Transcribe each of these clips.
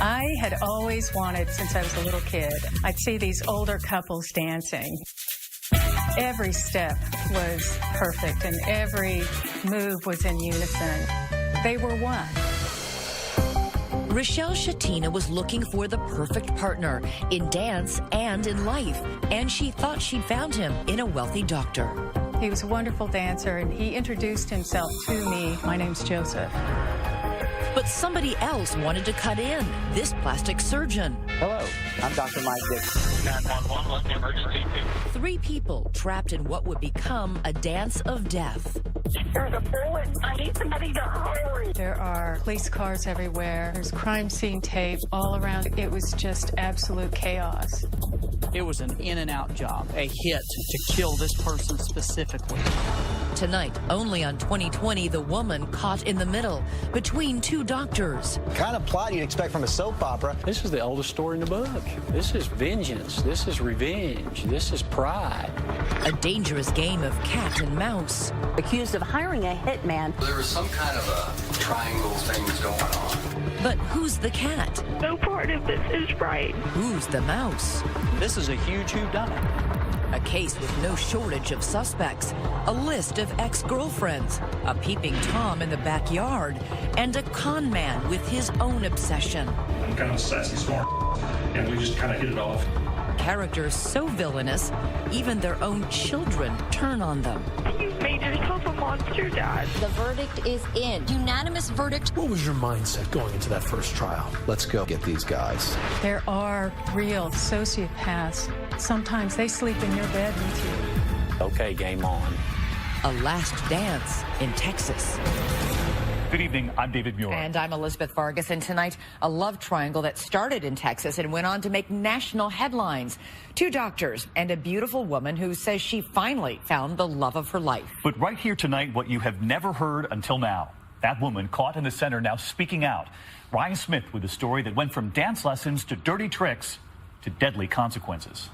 I had always wanted, since I was a little kid, I'd see these older couples dancing. Every step was perfect and every move was in unison. They were one. Rochelle Shatina was looking for the perfect partner in dance and in life, and she thought she'd found him in a wealthy doctor. He was a wonderful dancer, and he introduced himself to me. My name's Joseph. But somebody else wanted to cut in, this plastic surgeon. Hello, I'm Dr. Mike Dixon. 911, what's the emergency? 3 people trapped in what would become a dance of death. There's a bullet. I need somebody to hurry. There are police cars everywhere. There's crime scene tape all around. It was just absolute chaos. It was an in-and-out job, a hit to kill this person specifically. Tonight, only on 2020, the woman caught in the middle between 2 doctors. The kind of plot you'd expect from a soap opera. This is the oldest story in the book. This is vengeance. This is revenge. This is pride. A dangerous game of cat and mouse. Accused of hiring a hitman. There was some kind of a triangle thing that's going on. But who's the cat? No part of this is right. Who's the mouse? This is a huge whodunit. A case with no shortage of suspects, a list of ex-girlfriends, a peeping Tom in the backyard, and a con man with his own obsession. I'm kind of sassy, smart, and we just kind of hit it off. Characters so villainous, even their own children turn on them. You made yourself a monster, Dad. The verdict is in. Unanimous verdict. What was your mindset going into that first trial? Let's go get these guys. There are real sociopaths. Sometimes they sleep in your bed with you. Okay, game on. A last dance in Texas. Good evening, I'm David Muir. And I'm Elizabeth Vargas, and tonight, a love triangle that started in Texas and went on to make national headlines. 2 doctors and a beautiful woman who says she finally found the love of her life. But right here tonight, what you have never heard until now. That woman caught in the center now speaking out. Ryan Smith with a story that went from dance lessons to dirty tricks to deadly consequences.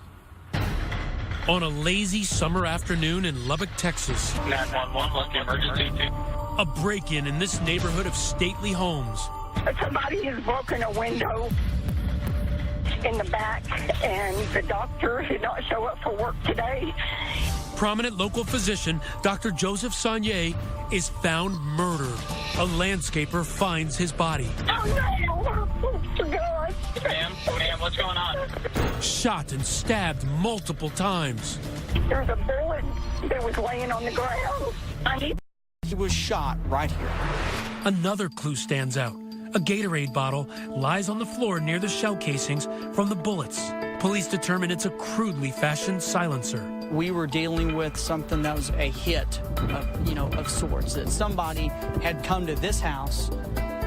On a lazy summer afternoon in Lubbock, Texas. 911, what's the emergency? A break-in in this neighborhood of stately homes. Somebody has broken a window in the back, and the doctor did not show up for work today. Prominent local physician, Dr. Joseph Saunier, is found murdered. A landscaper finds his body. Oh, no! God. Ma'am, what's going on? Shot and stabbed multiple times. There's a bullet that was laying on the ground. He was shot right here. Another clue stands out. A Gatorade bottle lies on the floor near the shell casings from the bullets. Police determine it's a crudely fashioned silencer. We were dealing with something that was a hit, of sorts, that somebody had come to this house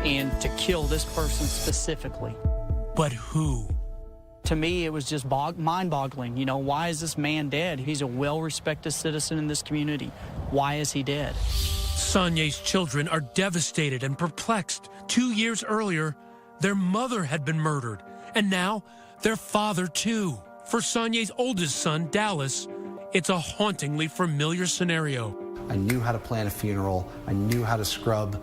and to kill this person specifically. But who? To me, it was just mind-boggling. Why is this man dead? He's a well-respected citizen in this community. Why is he dead? Saunier's children are devastated and perplexed. 2 years earlier, their mother had been murdered, and now their father too. For Saunier's oldest son, Dallas, it's a hauntingly familiar scenario. I knew how to plan a funeral. I knew how to scrub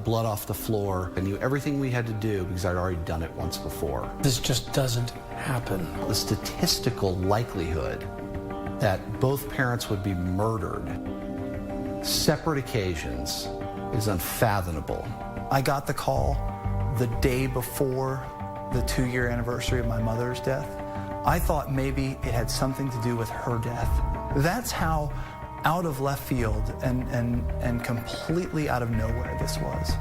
blood off the floor. I knew everything we had to do because I'd already done it once before. This just doesn't happen. The statistical likelihood that both parents would be murdered, separate occasions, is unfathomable. I got the call the day before the 2-year anniversary of my mother's death. I thought maybe it had something to do with her death. That's how out of left field and completely out of nowhere this was.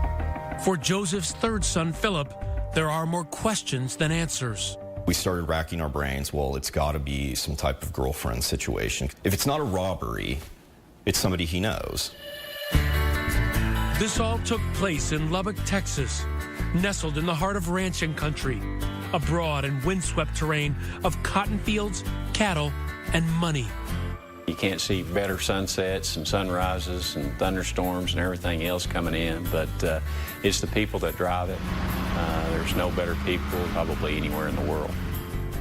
For Joseph's 3rd son, Philip, there are more questions than answers. We started racking our brains. Well, it's got to be some type of girlfriend situation. If it's not a robbery, it's somebody he knows. This all took place in Lubbock, Texas, nestled in the heart of ranching country, a broad and windswept terrain of cotton fields, cattle, and money. You can't see better sunsets and sunrises and thunderstorms and everything else coming in, but it's the people that drive it. There's no better people probably anywhere in the world.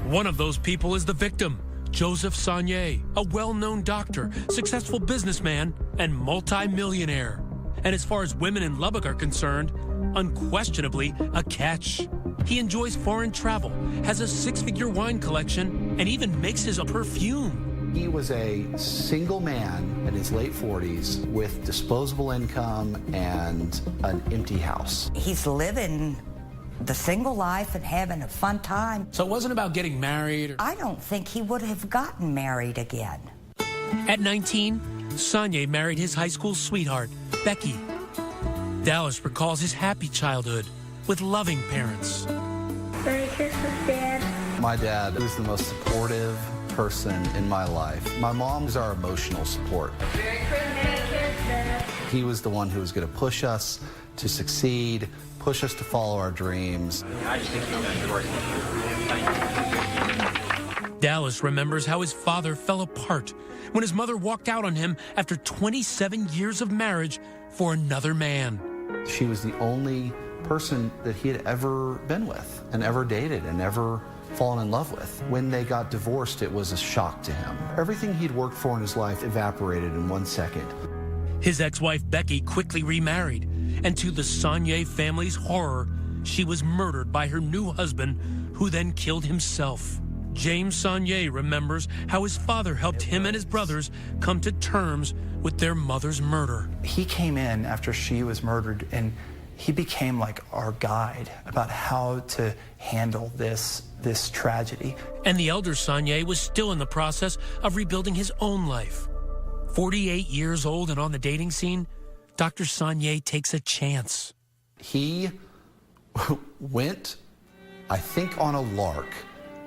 One of those people is the victim, Joseph Saunier, a well-known doctor, successful businessman, and multi-millionaire. And as far as women in Lubbock are concerned, unquestionably a catch. He enjoys foreign travel, has a six-figure wine collection, and even makes his own perfume. He was a single man in his late 40s with disposable income and an empty house. He's living the single life and having a fun time. So it wasn't about getting married? I don't think he would have gotten married again. At 19, Sonye married his high school sweetheart, Becky. Dallas recalls his happy childhood with loving parents. Merry Christmas, Dad. My dad was the most supportive person in my life. My mom was our emotional support. Merry Christmas. He was the one who was going to push us to succeed, push us to follow our dreams. I just think you're going to work. Dallas remembers how his father fell apart when his mother walked out on him after 27 years of marriage for another man. She was the only person that he had ever been with and ever dated and ever fallen in love with. When they got divorced, it was a shock to him. Everything he'd worked for in his life evaporated in 1 second. His ex-wife Becky quickly remarried, and to the Sonye family's horror, she was murdered by her new husband, who then killed himself. James Sonye remembers how his father helped him and his brothers come to terms with their mother's murder. He came in after she was murdered, and he became like our guide about how to handle this tragedy. And the elder Sonye was still in the process of rebuilding his own life. 48 years old and on the dating scene, Dr. Sonye takes a chance. He went, I think on a lark,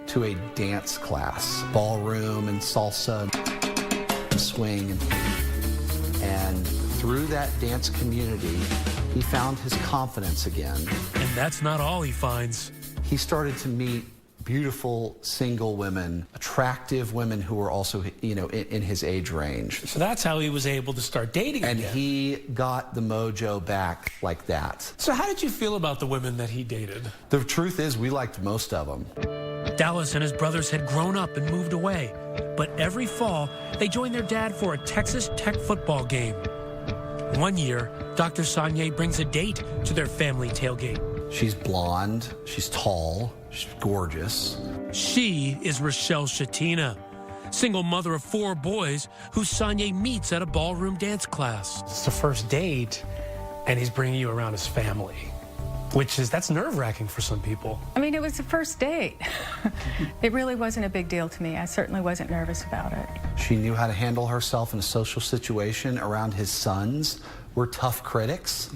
to a dance class, ballroom and salsa and swing. And through that dance community, he found his confidence again. And that's not all he finds. He started to meet beautiful single women, attractive women who were also, in his age range. So that's how he was able to start dating and again. He got the mojo back like that. So how did you feel about the women that he dated? The truth is, we liked most of them. Dallas and his brothers had grown up and moved away, but every fall, they joined their dad for a Texas Tech football game. One year, Dr. Sonye brings a date to their family tailgate. She's blonde, she's tall, she's gorgeous. She is Rochelle Shatina, single mother of 4 boys who Sonye meets at a ballroom dance class. It's the first date, and he's bringing you around his family, that's nerve-wracking for some people. I mean, it was the first date. It really wasn't a big deal to me. I certainly wasn't nervous about it. She knew how to handle herself in a social situation around his sons. We're tough critics,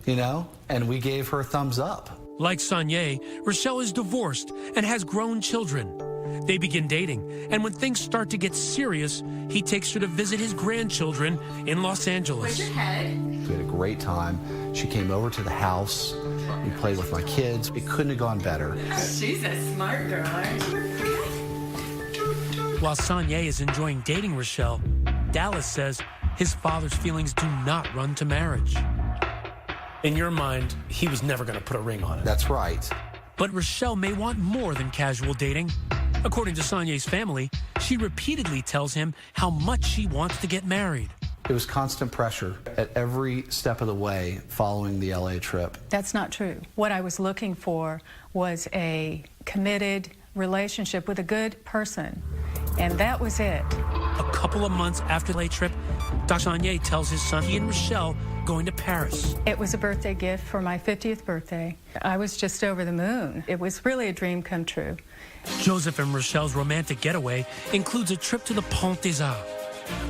and we gave her a thumbs up. Like Sonye, Rochelle is divorced and has grown children. They begin dating, and when things start to get serious, he takes her to visit his grandchildren in Los Angeles. We had a great time. She came over to the house. We played with my kids. It couldn't have gone better. She's a smart girl, aren't you? While Sonye is enjoying dating Rochelle, Dallas says his father's feelings do not run to marriage. In your mind, he was never going to put a ring on it. That's right. But Rochelle may want more than casual dating. According to Sonye's family, she repeatedly tells him how much she wants to get married. It was constant pressure at every step of the way following the LA trip. That's not true. What I was looking for was a committed relationship with a good person, and that was it. A couple of months after the LA trip, Dr. Sonye tells his son he and Rochelle going to Paris. It was a birthday gift for my 50th birthday. I was just over the moon. It was really a dream come true. Joseph and Rochelle's romantic getaway includes a trip to the Pont des Arts,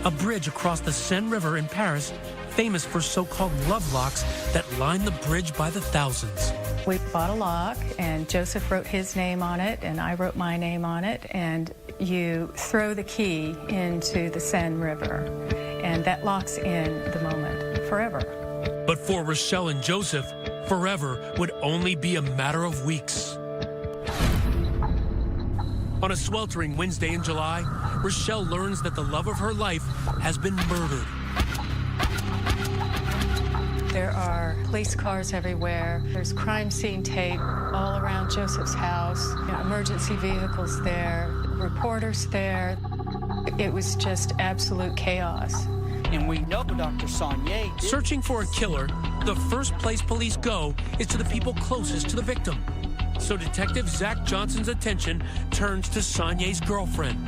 a bridge across the Seine River in Paris, famous for so-called love locks that line the bridge by the thousands. We bought a lock, and Joseph wrote his name on it, and I wrote my name on it, and you throw the key into the Seine River, and that locks in the moment forever. But for Rochelle and Joseph, forever would only be a matter of weeks. On a sweltering Wednesday in July, Rochelle learns that the love of her life has been murdered. There are police cars everywhere. There's crime scene tape all around Joseph's house. Emergency vehicles there, reporters there. It was just absolute chaos. And we know Dr. Sonye. Searching for a killer, the first place police go is to the people closest to the victim. So Detective Zach Johnson's attention turns to Sonya's girlfriend,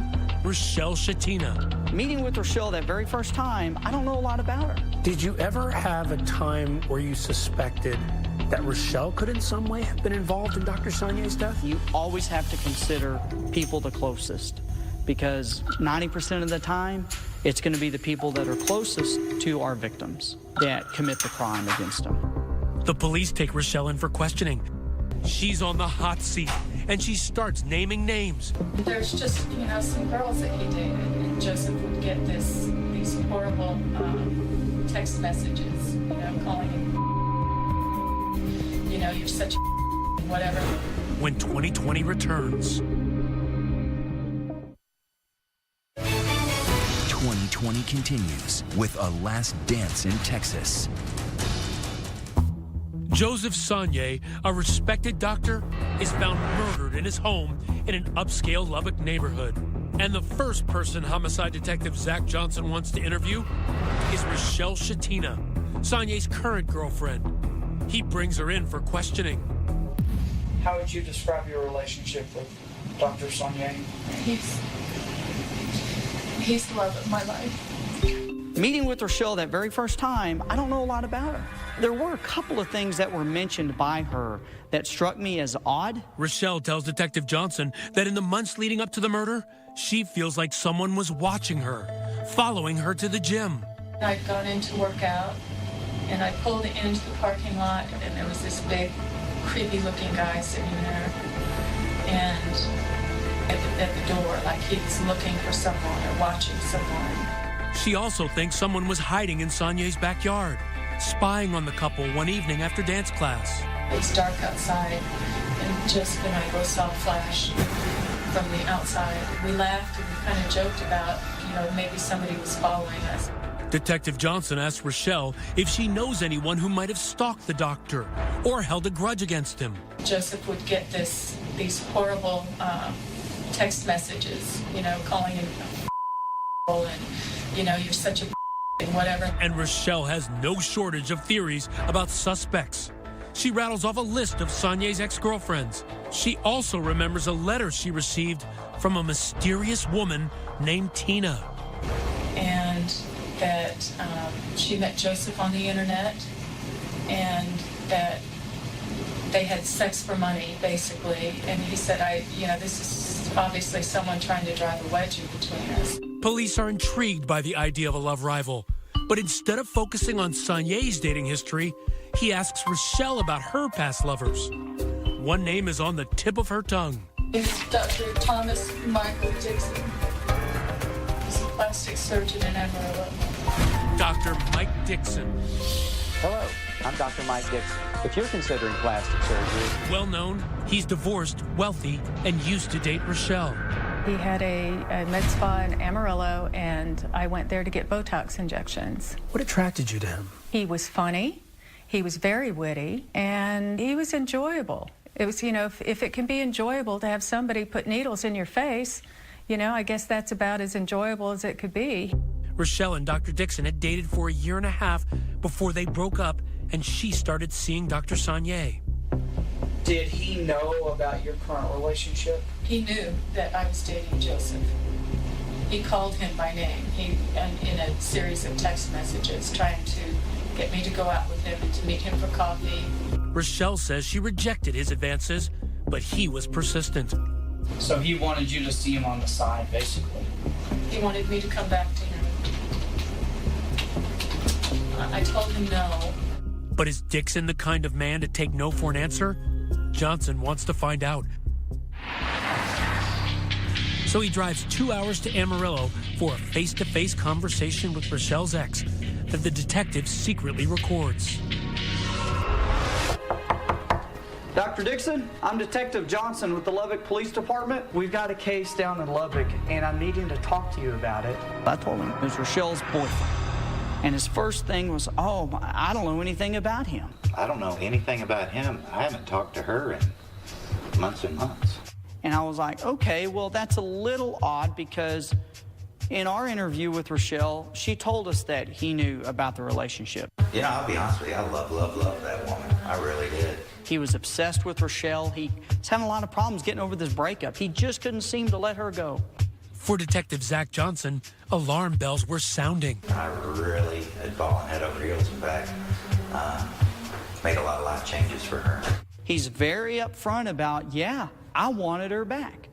Rochelle Shatina. Meeting with Rochelle that very first time, I don't know a lot about her. Did you ever have a time where you suspected that Rochelle could in some way have been involved in Dr. Sonya's death? You always have to consider people the closest, because 90% of the time, it's going to be the people that are closest to our victims that commit the crime against them. The police take Rochelle in for questioning. She's on the hot seat, and she starts naming names. There's just, some girls that he dated, and Joseph would get these horrible text messages, calling him, you're such a whatever. When 2020 returns. 2020 continues with a last dance in Texas. Joseph Sonye, a respected doctor, is found murdered in his home in an upscale Lubbock neighborhood. And the first person homicide detective Zach Johnson wants to interview is Rochelle Shatina, Sonye's current girlfriend. He brings her in for questioning. How would you describe your relationship with Dr. Sonye? He's the love of my life. Meeting with Rochelle that very first time, I don't know a lot about her. There were a couple of things that were mentioned by her that struck me as odd. Rochelle tells Detective Johnson that in the months leading up to the murder, she feels like someone was watching her, following her to the gym. I'd gone in to work out, and I pulled into the parking lot, and there was this big, creepy-looking guy sitting there, and at the door, like he was looking for someone or watching someone. She also thinks someone was hiding in Sonya's backyard, spying on the couple one evening after dance class. It's dark outside, and Jessica and I both saw a flash from the outside. We laughed and we kind of joked about, maybe somebody was following us. Detective Johnson asks Rochelle if she knows anyone who might have stalked the doctor or held a grudge against him. Joseph would get these horrible text messages, calling him and, you're such a and whatever. And Rochelle has no shortage of theories about suspects. She rattles off a list of Sonya's ex-girlfriends. She also remembers a letter she received from a mysterious woman named Tina. And that she met Joseph on the internet, and that they had sex for money, basically. And he said, this is obviously someone trying to drive a wedge in between us. Police are intrigued by the idea of a love rival, but instead of focusing on Sonya's dating history, he asks Rochelle about her past lovers. One name is on the tip of her tongue. It's Dr. Thomas Michael Dixon. He's a plastic surgeon in Amarillo. Dr. Mike Dixon. Hello, I'm Dr. Mike Dixon. If you're considering plastic surgery... Well known, he's divorced, wealthy, and used to date Rochelle. He had a med spa in Amarillo, and I went there to get Botox injections. What attracted you to him? He was funny, he was very witty, and he was enjoyable. It was, if it can be enjoyable to have somebody put needles in your face, I guess that's about as enjoyable as it could be. Rochelle and Dr. Dixon had dated for a year and a half before they broke up, and she started seeing Dr. Sonye. Did he know about your current relationship? He knew that I was dating Joseph. He called him by name in a series of text messages trying to get me to go out with him and to meet him for coffee. Rochelle says she rejected his advances, but he was persistent. So he wanted you to see him on the side, basically? He wanted me to come back to him. I told him no. But is Dixon the kind of man to take no for an answer? Johnson wants to find out. So he drives 2 hours to Amarillo for a face-to-face conversation with Rochelle's ex that the detective secretly records. Dr. Dixon, I'm Detective Johnson with the Lubbock Police Department. We've got a case down in Lubbock, and I'm needing to talk to you about it. I told him it was Rochelle's boyfriend. And his first thing was, I don't know anything about him. I don't know anything about him. I haven't talked to her in months and months. And I was like, okay, well, that's a little odd because in our interview with Rochelle, she told us that he knew about the relationship. I'll be honest with you, I love that woman. I really did. He was obsessed with Rochelle. He's having a lot of problems getting over this breakup. He just couldn't seem to let her go. For Detective Zach Johnson, alarm bells were sounding. I really had fallen head over heels. In fact, made a lot of life changes for her. He's very upfront about, yeah, I wanted her back.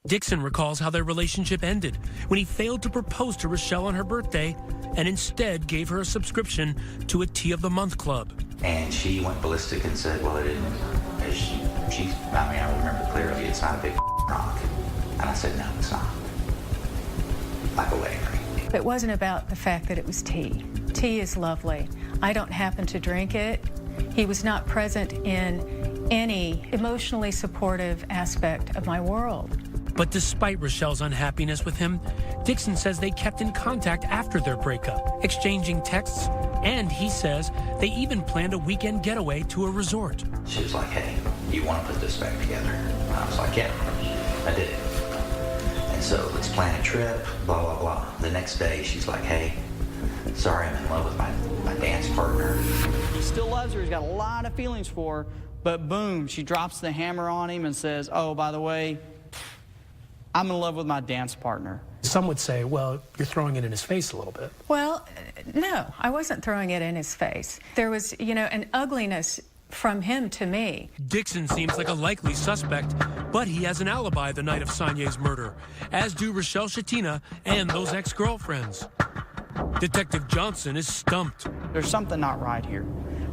Dixon recalls how their relationship ended when he failed to propose to Rochelle on her birthday and instead gave her a subscription to a Tea of the Month club. And she went ballistic and said, well, it didn't. I remember clearly, it's not a big rock. And I said, no, it's not. Like a wedding ring. It wasn't about the fact that it was tea. Tea is lovely. I don't happen to drink it. He was not present in any emotionally supportive aspect of my world. But despite Rochelle's unhappiness with him, Dixon says they kept in contact after their breakup, exchanging texts, and he says they even planned a weekend getaway to a resort. She was like, hey, you want to put this back together? And I was like, yeah, I did. And so let's plan a trip, blah, blah, blah. The next day, she's like, hey, sorry, I'm in love with my dance partner. He still loves her. He's got a lot of feelings for her. But boom, she drops the hammer on him and says, oh, by the way, I'm in love with my dance partner. Some would say, well, you're throwing it in his face a little bit. Well, no, I wasn't throwing it in his face. There was, an ugliness from him to me. Dixon seems like a likely suspect, but he has an alibi the night of Sonia's murder, as do Rochelle Shatina and those ex-girlfriends. Detective Johnson is stumped. There's something not right here.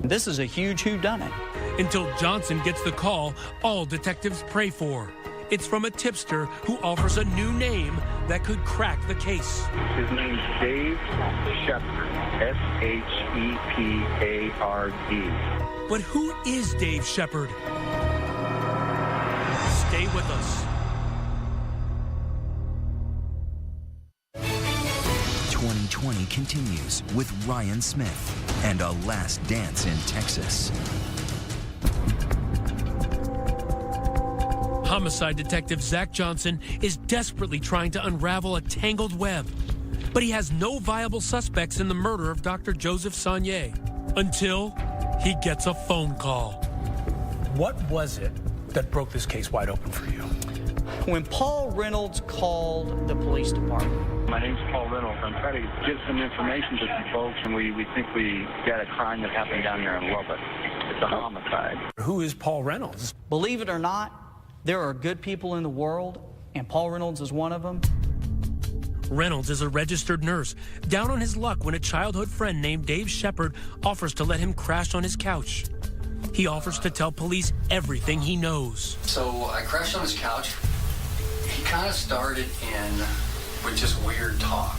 This is a huge whodunit. Until Johnson gets the call all detectives pray for. It's from a tipster who offers a new name that could crack the case. His name's Dave Shepard, S-H-E-P-A-R-D. But who is Dave Shepard? Stay with us. 2020 continues with Ryan Smith and a last dance in Texas. Homicide detective Zach Johnson is desperately trying to unravel a tangled web, but he has no viable suspects in the murder of Dr. Joseph Sonnier until he gets a phone call. What was it that broke this case wide open for you? When Paul Reynolds called the police department. My name's Paul Reynolds. I'm trying to get some information to some folks, and we think we got a crime that happened down there in Lubbock. It's a homicide. Who is Paul Reynolds? Believe it or not, there are good people in the world, and Paul Reynolds is one of them. Reynolds is a registered nurse, down on his luck when a childhood friend named Dave Shepard offers to let him crash on his couch. He offers to tell police everything he knows. So I crashed on his couch. He kind of started in with just weird talk.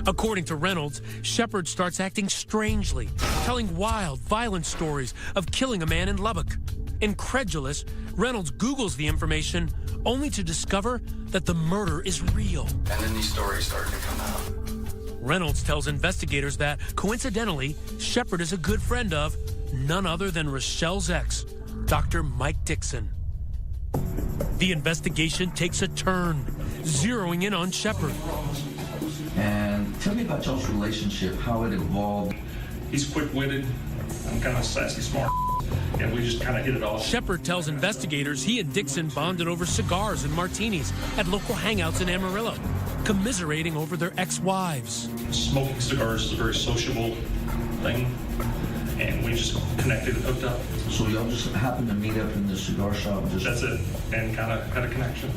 According to Reynolds, Shepard starts acting strangely, telling wild, violent stories of killing a man in Lubbock. Incredulous, Reynolds Googles the information only to discover that the murder is real. And then these stories started to come out. Reynolds tells investigators that, coincidentally, Shepard is a good friend of none other than Rochelle's ex, Dr. Mike Dixon. The investigation takes a turn, zeroing in on Shepard. And tell me about y'all's relationship, how it evolved. He's quick-witted. I'm kind of sassy, smart. And we just kind of hit it off. Shepard tells investigators he and Dixon bonded over cigars and martinis at local hangouts in Amarillo, commiserating over their ex-wives. Smoking cigars is a very sociable thing, and we just connected and hooked up. So y'all just happened to meet up in the cigar shop? That's it, and kind of had a connection.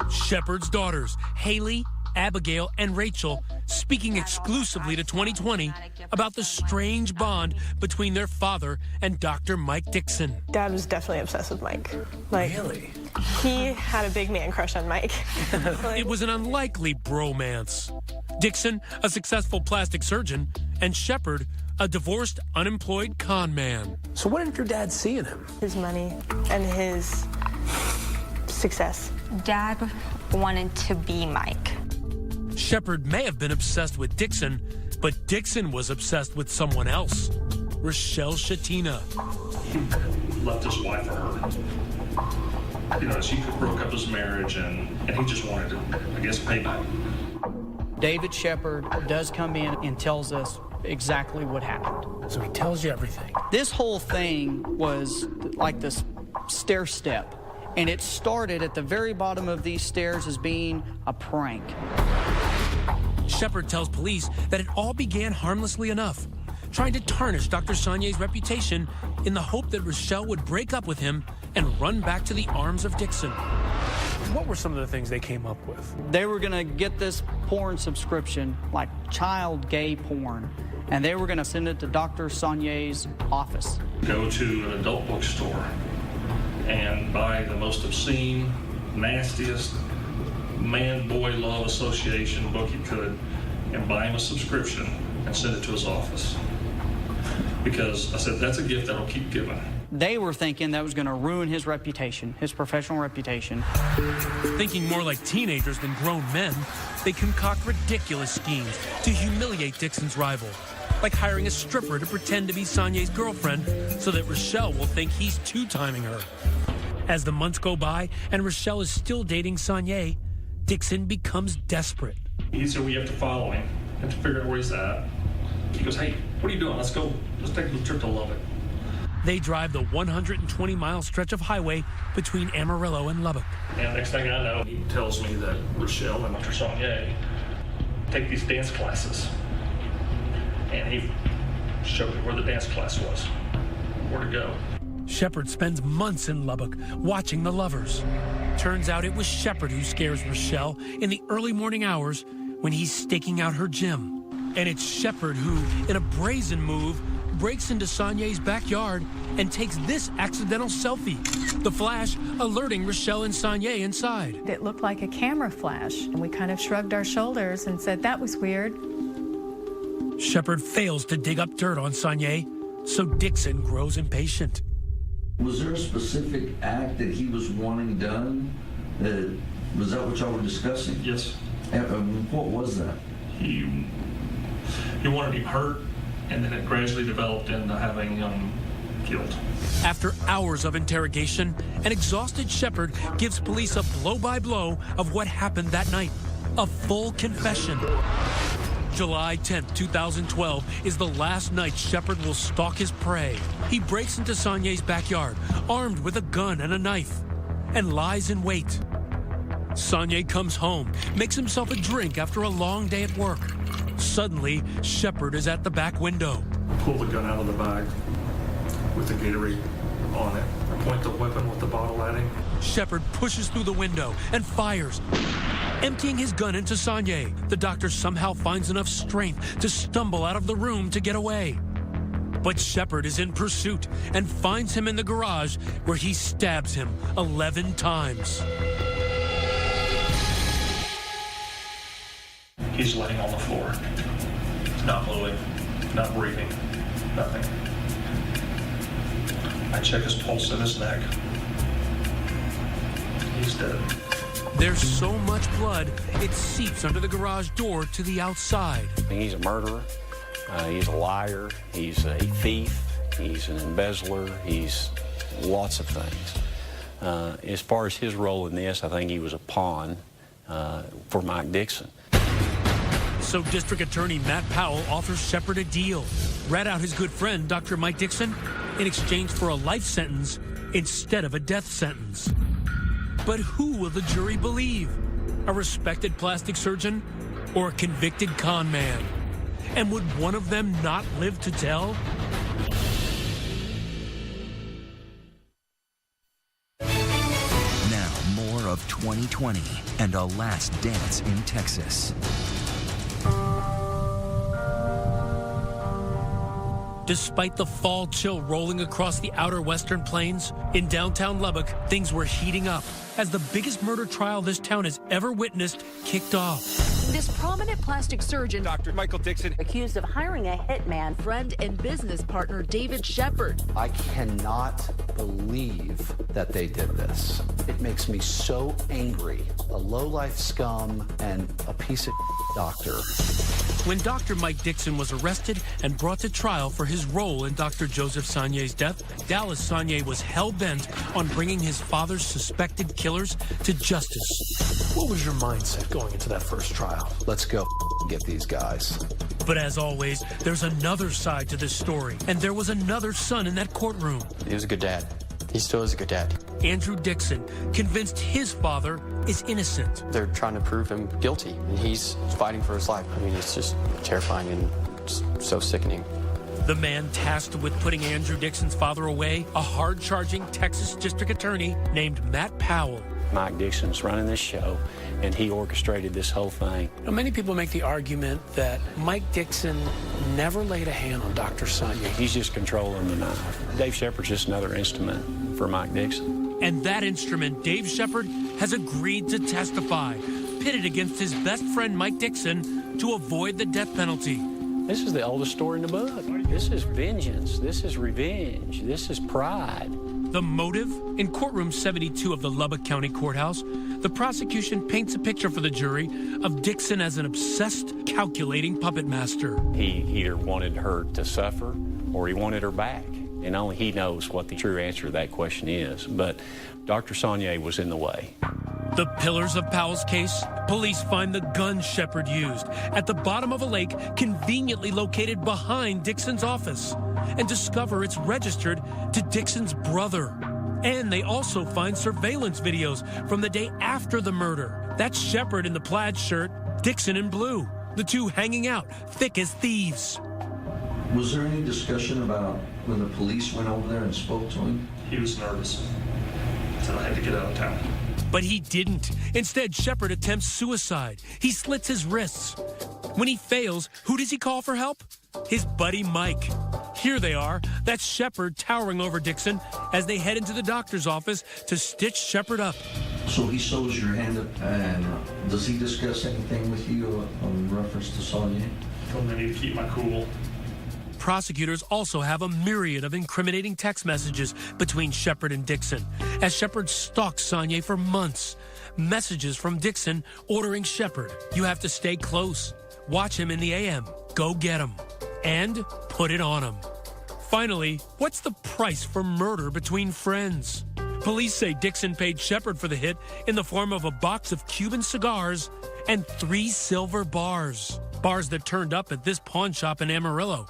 Shepard's daughters, Haley, Abigail, and Rachel, speaking exclusively to 2020 about the strange bond between their father and Dr. Mike Dixon. Dad was definitely obsessed with Mike. Really? He had a big man crush on Mike. It was an unlikely bromance. Dixon, a successful plastic surgeon, and Shepard, a divorced, unemployed con man. So what did your dad see in him? His money and his success. Dad wanted to be Mike. Shepard may have been obsessed with Dixon, but Dixon was obsessed with someone else, Rochelle Shatina. He left his wife for her. She broke up his marriage, and he just wanted to, I guess, pay back. David Shepard does come in and tells us exactly what happened. So he tells you everything. This whole thing was like this stair step, and it started at the very bottom of these stairs as being a prank. Shepard tells police that it all began harmlessly enough, trying to tarnish Dr. Saulnier's reputation in the hope that Rochelle would break up with him and run back to the arms of Dixon. What were some of the things they came up with? They were going to get this porn subscription, like child gay porn, and they were going to send it to Dr. Saulnier's office. Go to an adult bookstore and buy the most obscene, nastiest man-boy love association book you could, and buy him a subscription and send it to his office. Because I said, that's a gift that'll keep giving. They were thinking that was going to ruin his reputation, his professional reputation. Thinking more like teenagers than grown men, they concoct ridiculous schemes to humiliate Dixon's rival, like hiring a stripper to pretend to be Saulnier's girlfriend so that Rochelle will think he's two-timing her. As the months go by and Rochelle is still dating Saulnier, Dixon becomes desperate. He said, we have to follow him and to figure out where he's at. He goes, hey, what are you doing? Let's take a little trip to Lubbock. They drive the 120-mile stretch of highway between Amarillo and Lubbock. And next thing I know, he tells me that Rochelle and Dr. Saulnier take these dance classes. And he showed me where the dance class was, where to go. Shepard spends months in Lubbock watching the lovers. Turns out it was Shepard who scares Rochelle in the early morning hours when he's staking out her gym. And it's Shepard who, in a brazen move, breaks into Saulnier's backyard and takes this accidental selfie. The flash alerting Rochelle and Saulnier inside. It looked like a camera flash, and we kind of shrugged our shoulders and said, that was weird. Shepard fails to dig up dirt on Saulnier, so Dixon grows impatient. Was there a specific act that he was wanting done? Was that what y'all were discussing? Yes. And what was that? He wanted him hurt, and then it gradually developed into having him killed. After hours of interrogation, an exhausted Shepard gives police a blow-by-blow of what happened that night. A full confession. July 10th, 2012 is the last night Shepard will stalk his prey. He breaks into Saulnier's backyard, armed with a gun and a knife, and lies in wait. Saulnier comes home, makes himself a drink after a long day at work. Suddenly, Shepard is at the back window. Pull the gun out of the bag with the Gatorade on it. I point the weapon with the bottle at him. Shepard pushes through the window and fires, emptying his gun into Saulnier. The doctor somehow finds enough strength to stumble out of the room to get away. But Shepard is in pursuit and finds him in the garage where he stabs him 11 times. He's laying on the floor, not moving, not breathing, nothing. I check his pulse in his neck. He's dead. There's so much blood, it seeps under the garage door to the outside. He's a murderer. He's a liar. He's a thief. He's an embezzler. He's lots of things. As far as his role in this, I think he was a pawn for Mike Dixon. So District Attorney Matt Powell offers Shepard a deal. Rat out his good friend, Dr. Mike Dixon, in exchange for a life sentence instead of a death sentence. But who will the jury believe? A respected plastic surgeon or a convicted con man? And would one of them not live to tell? Now, more of 2020 and a last dance in Texas. Despite the fall chill rolling across the outer western plains, in downtown Lubbock, things were heating up as the biggest murder trial this town has ever witnessed kicked off. This prominent plastic surgeon, Dr. Michael Dixon, accused of hiring a hitman, friend and business partner David Shepard. I cannot believe that they did this. It makes me so angry. A low-life scum and a piece of doctor. When Dr. Mike Dixon was arrested and brought to trial for his role in Dr. Joseph Saulnier's death, Dallas Saulnier was hell-bent on bringing his father's suspected killers to justice. What was your mindset going into that first trial? Let's go get these guys. But as always, there's another side to this story, and there was another son in that courtroom. He was a good dad. He still is a good dad. Andrew Dixon, convinced his father is innocent. They're trying to prove him guilty, and he's fighting for his life. I mean, it's just terrifying and just so sickening. The man tasked with putting Andrew Dixon's father away, a hard-charging Texas district attorney named Matt Powell. Mike Dixon's running this show, and he orchestrated this whole thing. Now, many people make the argument that Mike Dixon never laid a hand on Dr. Saulnier. He's just controlling the knife. Dave Shepard's just another instrument for Mike Dixon. And that instrument, Dave Shepard, has agreed to testify, pitted against his best friend Mike Dixon to avoid the death penalty. This is the oldest story in the book. This is vengeance. This is revenge. This is pride. The motive? In courtroom 72 of the Lubbock County Courthouse, the prosecution paints a picture for the jury of Dixon as an obsessed, calculating puppet master. He either wanted her to suffer or he wanted her back. And only he knows what the true answer to that question is. But Dr. Saulnier was in the way. The pillars of Powell's case, police find the gun Shepard used at the bottom of a lake conveniently located behind Dixon's office and discover it's registered to Dixon's brother. And they also find surveillance videos from the day after the murder. That's Shepard in the plaid shirt, Dixon in blue, the two hanging out, thick as thieves. Was there any discussion about when the police went over there and spoke to him? He was nervous, so I had to get out of town. But he didn't. Instead, Shepard attempts suicide. He slits his wrists. When he fails, who does he call for help? His buddy Mike. Here they are. That's Shepard towering over Dixon as they head into the doctor's office to stitch Shepard up. So he sews your hand up, and does he discuss anything with you in reference to Saulnier? I told him I need to keep my cool. Prosecutors also have a myriad of incriminating text messages between Shepard and Dixon, as Shepard stalks Saulnier for months. Messages from Dixon ordering Shepard, you have to stay close. Watch him in the AM. Go get him. And put it on him. Finally, what's the price for murder between friends? Police say Dixon paid Shepard for the hit in the form of a box of Cuban cigars and 3 silver bars. Bars that turned up at this pawn shop in Amarillo.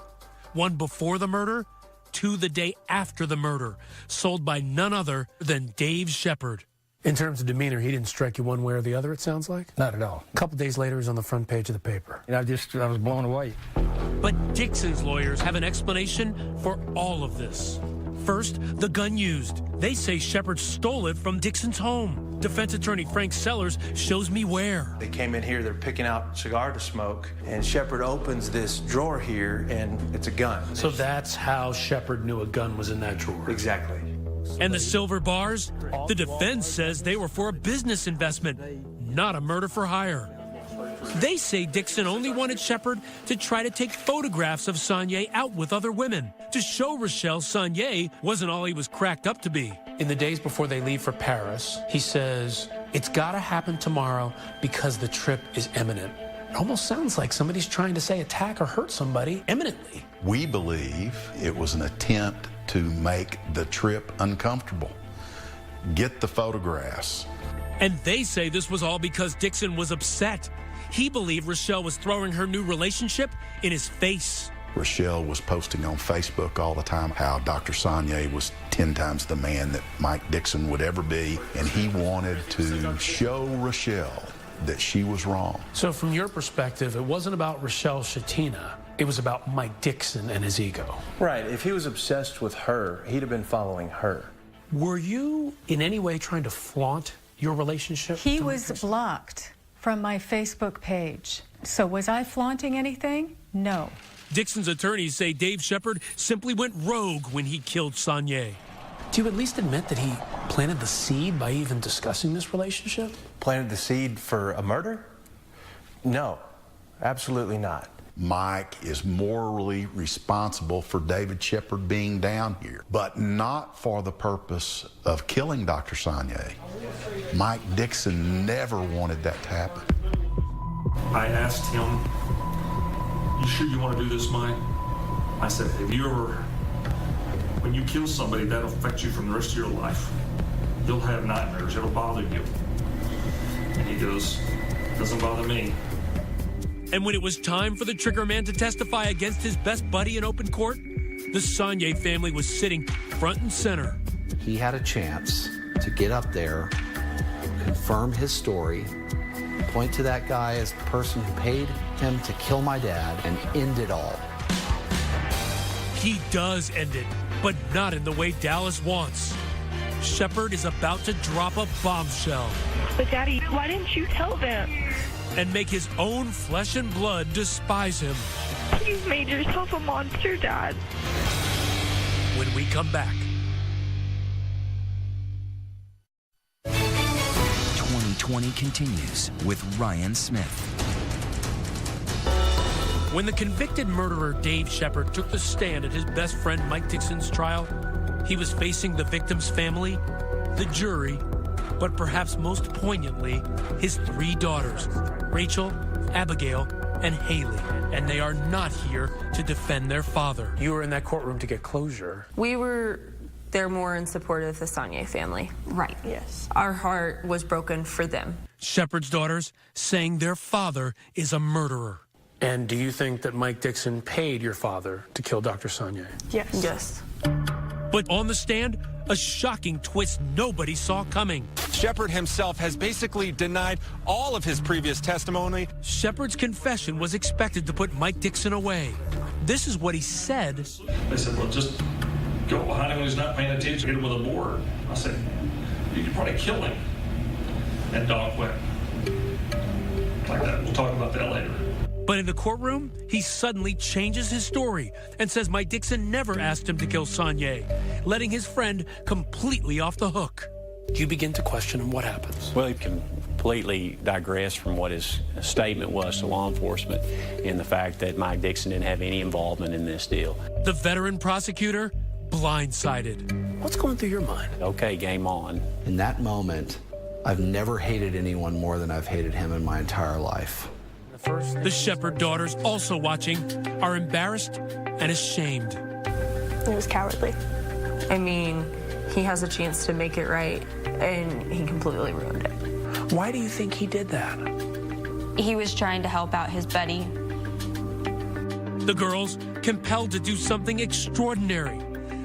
One before the murder, 2 the day after the murder, sold by none other than Dave Shepard. In terms of demeanor, he didn't strike you one way or the other, it sounds like? Not at all. A couple days later, he's on the front page of the paper. And I was blown away. But Dixon's lawyers have an explanation for all of this. First, the gun used. They say Shepard stole it from Dixon's home. Defense attorney Frank Sellers shows me where. They came in here, they're picking out a cigar to smoke, and Shepard opens this drawer here, and it's a gun. So that's how Shepard knew a gun was in that drawer? Exactly. And the silver bars? The defense says they were for a business investment, not a murder for hire. They say Dixon only wanted Shepard to try to take photographs of Saulnier out with other women, to show Rochelle Saulnier wasn't all he was cracked up to be. In the days before they leave for Paris, he says, it's got to happen tomorrow because the trip is imminent. It almost sounds like somebody's trying to say attack or hurt somebody imminently. We believe it was an attempt to make the trip uncomfortable. Get the photographs. And they say this was all because Dixon was upset. He believed Rochelle was throwing her new relationship in his face. Rochelle was posting on Facebook all the time how Dr. Saulnier was 10 times the man that Mike Dixon would ever be, and he wanted to show Rochelle that she was wrong. So from your perspective, it wasn't about Rochelle Shatina. It was about Mike Dixon and his ego. Right. If he was obsessed with her, he'd have been following her. Were you in any way trying to flaunt your relationship? He was blocked from my Facebook page. So was I flaunting anything? No. Dixon's attorneys say Dave Shepard simply went rogue when he killed Saulnier. Do you at least admit that he planted the seed by even discussing this relationship? Planted the seed for a murder? No, absolutely not. Mike is morally responsible for David Shepard being down here, but not for the purpose of killing Dr. Saulnier. Mike Dixon never wanted that to happen. I asked him, "You sure you want to do this, Mike?" I said, "Have you ever, when you kill somebody, that'll affect you from the rest of your life. You'll have nightmares, it'll bother you." And he goes, "Doesn't bother me." And when it was time for the trigger man to testify against his best buddy in open court, the Sonnier family was sitting front and center. He had a chance to get up there, confirm his story, point to that guy as the person who paid him to kill my dad, and end it all. He does end it, but not in the way Dallas wants. Shepard is about to drop a bombshell. But Daddy, why didn't you tell them? And make his own flesh and blood despise him. You've made yourself a monster, Dad. When we come back. 2020 continues with Ryan Smith. When the convicted murderer Dave Shepard took the stand at his best friend Mike Dixon's trial, he was facing the victim's family, the jury, but perhaps most poignantly, his 3 daughters, Rachel, Abigail, and Haley. And they are not here to defend their father. You were in that courtroom to get closure. We were there more in support of the Sonnier family. Right. Yes. Our heart was broken for them. Shepard's daughters saying their father is a murderer. And do you think that Mike Dixon paid your father to kill Dr. Sonnier? Yes. Yes. But on the stand, a shocking twist nobody saw coming. Shepard himself has basically denied all of his previous testimony. Shepard's confession was expected to put Mike Dixon away. This is what he said. They said, "Well, just go behind him when he's not paying attention, hit him with a board." I said, "You could probably kill him." And Doc went like that. We'll talk about that later. But in the courtroom, he suddenly changes his story and says Mike Dixon never asked him to kill Sonnier, letting his friend completely off the hook. You begin to question him. What happens? Well, he completely digressed from what his statement was to law enforcement in the fact that Mike Dixon didn't have any involvement in this deal. The veteran prosecutor, blindsided. What's going through your mind? Okay, game on. In that moment, I've never hated anyone more than I've hated him in my entire life. The Shepard daughters, also watching, are embarrassed and ashamed. It was cowardly. I mean, he has a chance to make it right, and he completely ruined it. Why do you think he did that? He was trying to help out his buddy. The girls, compelled to do something extraordinary.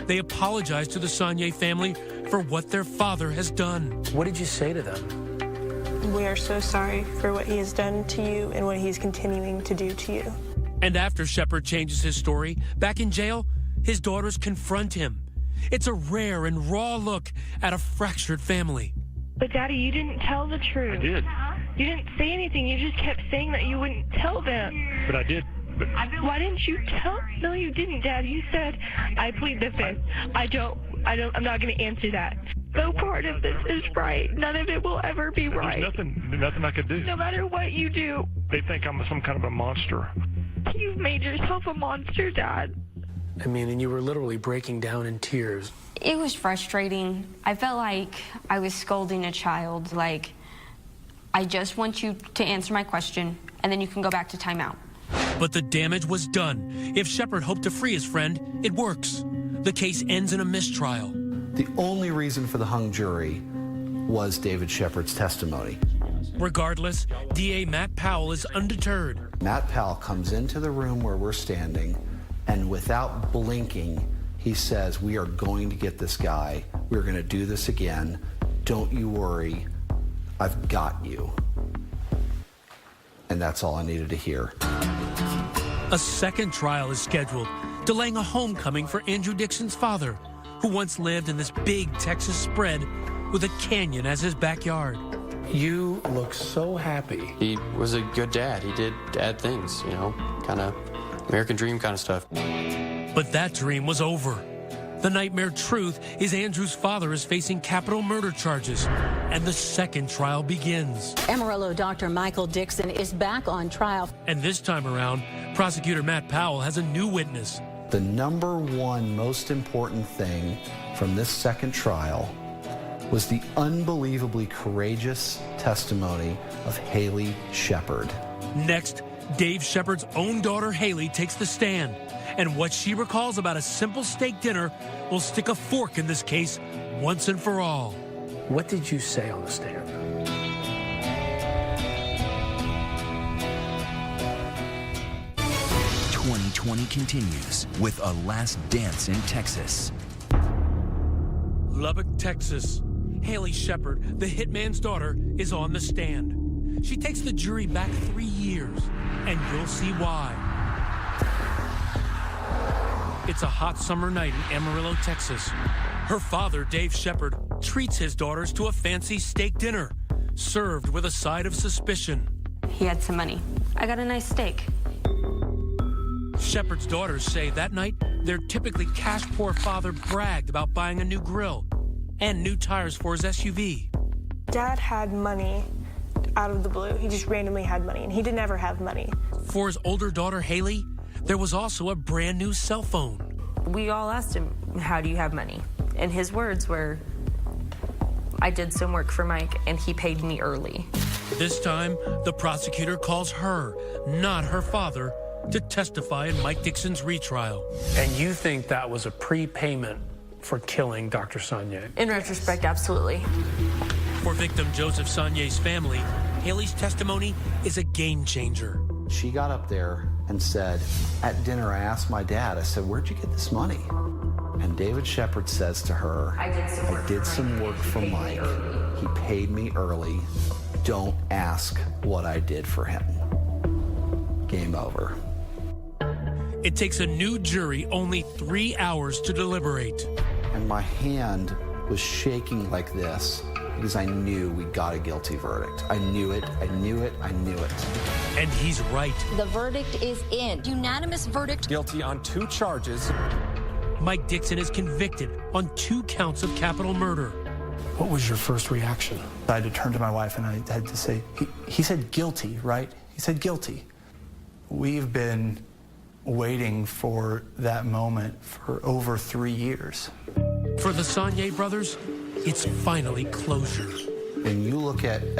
They apologize to the Sonnier family for what their father has done. What did you say to them? We are so sorry for what he has done to you and what he's continuing to do to you. And after Shepard changes his story, back in jail, his daughters confront him. It's a rare and raw look at a fractured family. But Daddy, you didn't tell the truth. I did. You didn't say anything. You just kept saying that you wouldn't tell them. But I did. But why didn't you tell? No, you didn't, Dad. You said, "I plead the fifth. I'm not going to answer that." No part of this is right. None of it will ever be right. There's nothing I could do. No matter what you do. They think I'm some kind of a monster. You've made yourself a monster, Dad. I mean, and you were literally breaking down in tears. It was frustrating. I felt like I was scolding a child. Like, I just want you to answer my question, and then you can go back to timeout. But the damage was done. If Shepard hoped to free his friend, it works. The case ends in a mistrial. The only reason for the hung jury was David Shepard's testimony. Regardless, DA Matt Powell is undeterred. Matt Powell comes into the room where we're standing, and without blinking, he says, "We are going to get this guy. We're going to do this again. Don't you worry. I've got you." And that's all I needed to hear. A second trial is scheduled, delaying a homecoming for Andrew Dixon's father, who once lived in this big Texas spread with a canyon as his backyard. You look so happy. He was a good dad. He did dad things, you know, kind of American dream kind of stuff. But that dream was over. The nightmare truth is Andrew's father is facing capital murder charges, and the second trial begins. Amarillo Dr. Michael Dixon is back on trial. And this time around, prosecutor Matt Powell has a new witness. The number one most important thing from this second trial was the unbelievably courageous testimony of Haley Shepard. Next, Dave Shepard's own daughter, Haley, takes the stand. And what she recalls about a simple steak dinner will stick a fork in this case once and for all. What did you say on the stand? '20 continues with a last dance in Texas. Lubbock, Texas. Haley Shepard, the hitman's daughter, is on the stand. She takes the jury back 3 years, and you'll see why. It's a hot summer night in Amarillo, Texas. Her father, Dave Shepard, treats his daughters to a fancy steak dinner, served with a side of suspicion. He had some money. I got a nice steak. Shepard's daughters say that night their typically cash-poor father bragged about buying a new grill and new tires for his SUV. Dad had money out of the blue. He just randomly had money, and he didn't ever have money. For his older daughter, Haley, there was also a brand new cell phone. We all asked him, how do you have money? And his words were, I did some work for Mike, and he paid me early. This time, the prosecutor calls her, not her father, to testify in Mike Dixon's retrial. And you think that was a prepayment for killing Dr. Sonnier? In retrospect, absolutely. For victim Joseph Sonnier's family, Haley's testimony is a game changer. She got up there and said, at dinner, I asked my dad, I said, where'd you get this money? And David Shepard says to her, I did some work for Mike. He paid me early. Don't ask what I did for him. Game over. It takes a new jury only 3 hours to deliberate. And my hand was shaking like this because I knew we got a guilty verdict. I knew it, I knew it, I knew it. And he's right. The verdict is in. Unanimous verdict. Guilty on 2 charges. Mike Dixon is convicted on 2 counts of capital murder. What was your first reaction? I had to turn to my wife and I had to say, he said guilty, right? He said guilty. We've been waiting for that moment for over 3 years. For the Sonnier brothers, it's finally closure. When you look at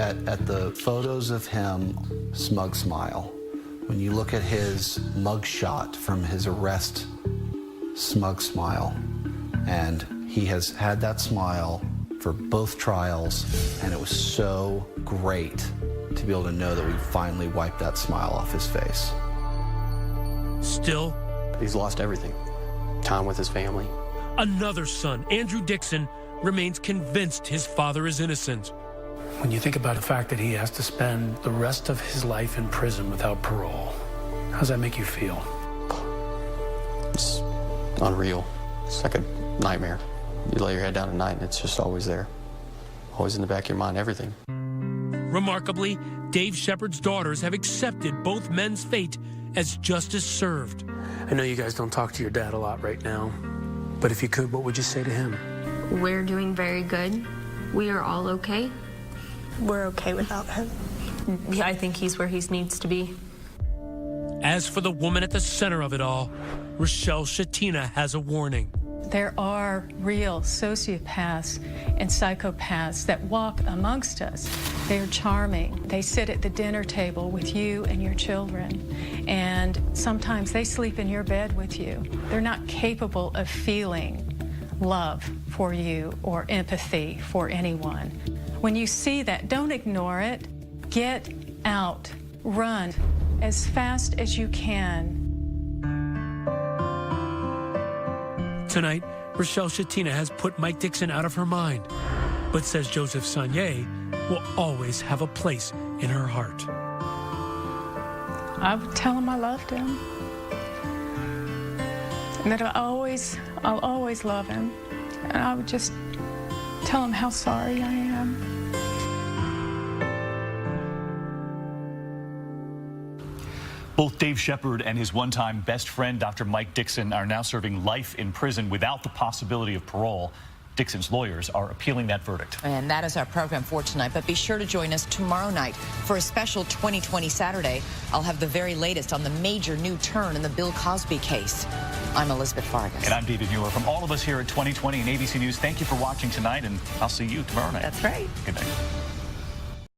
the photos of him, smug smile. When you look at his mugshot from his arrest, smug smile. And he has had that smile for both trials, and it was so great to be able to know that we finally wiped that smile off his face. Still, he's lost everything. Time with his family. Another son, Andrew Dixon, remains convinced his father is innocent. When you think about the fact that he has to spend the rest of his life in prison without parole, how does that make you feel? It's unreal. It's like a nightmare. You lay your head down at night and it's just always there. Always in the back of your mind, everything. Remarkably, Dave Shepard's daughters have accepted both men's fate as justice served. I know you guys don't talk to your dad a lot right now, but if you could, what would you say to him? We're doing very good. We are all okay. We're okay without him. Yeah, I think he's where he needs to be. As for the woman at the center of it all, Rochelle Shatina has a warning. There are real sociopaths and psychopaths that walk amongst us. They're charming. They sit at the dinner table with you and your children, and sometimes they sleep in your bed with you. They're not capable of feeling love for you or empathy for anyone. When you see that, don't ignore it. Get out. Run as fast as you can. Tonight, Rochelle Shatina has put Mike Dixon out of her mind, but says Joseph Sonnier will always have a place in her heart. I would tell him I loved him. And that I'll always love him. And I would just tell him how sorry I am. Both Dave Shepard and his one-time best friend, Dr. Mike Dixon, are now serving life in prison without the possibility of parole. Dixon's lawyers are appealing that verdict. And that is our program for tonight, but be sure to join us tomorrow night for a special 2020 Saturday. I'll have the very latest on the major new turn in the Bill Cosby case. I'm Elizabeth Vargas. And I'm David Muir. From all of us here at 2020 and ABC News, thank you for watching tonight, and I'll see you tomorrow night. That's right. Good night.